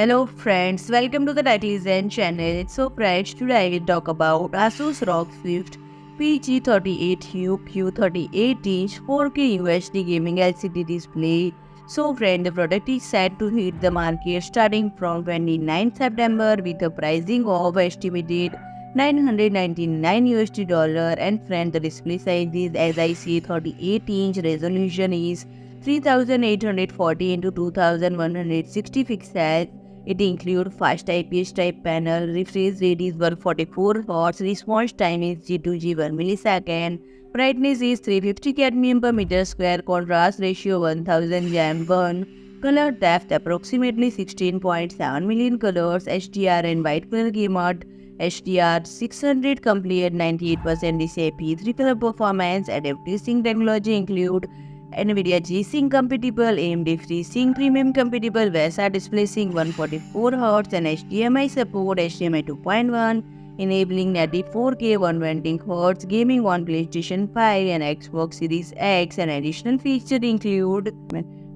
Hello friends, welcome to the Titan channel. So friends, today I will talk about ASUS ROG Swift PG38UQ 38-inch 4K UHD gaming LCD display. So friend, the product is set to hit the market starting from 29 September with a pricing of estimated $999 and friend, the display size is, as I see, 38-inch, resolution is 3840 into 2160 pixels. It includes Fast IPS type panel, refresh rate is 144 Hz, response time is G2G 1 millisecond, brightness is 350 cadmium per meter square, contrast ratio 1000 jam 1, color depth approximately 16.7 million colors, HDR and white color gamut, HDR 600 complete 98% DCI 3 color performance, adaptive sync technology include NVIDIA G-SYNC compatible, AMD FreeSync Premium compatible, VESA AdaptiveSync144Hz and HDMI support, HDMI 2.1, enabling native 4K 120Hz gaming on PlayStation 5 and Xbox Series X. And additional features include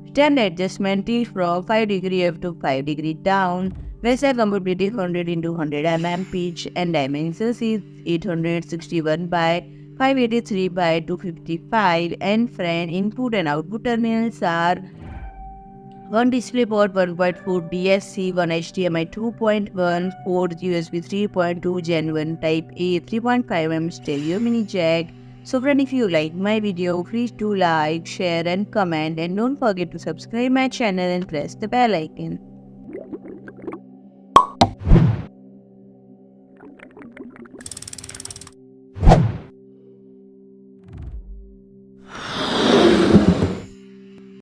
stand adjustment tilt from 5 degree up to 5 degree down, VESA compatibility 100 into 100 mm pitch and dimensions is 861 by 583 by 255 and friend input and output terminals are one DisplayPort 1.4 DSC, one HDMI 2.1, 4 USB 3.2 Gen 1 Type A 3.5mm stereo mini jack. So friend, if you like my video, please do like, share and comment, and don't forget to subscribe my channel and press the bell icon.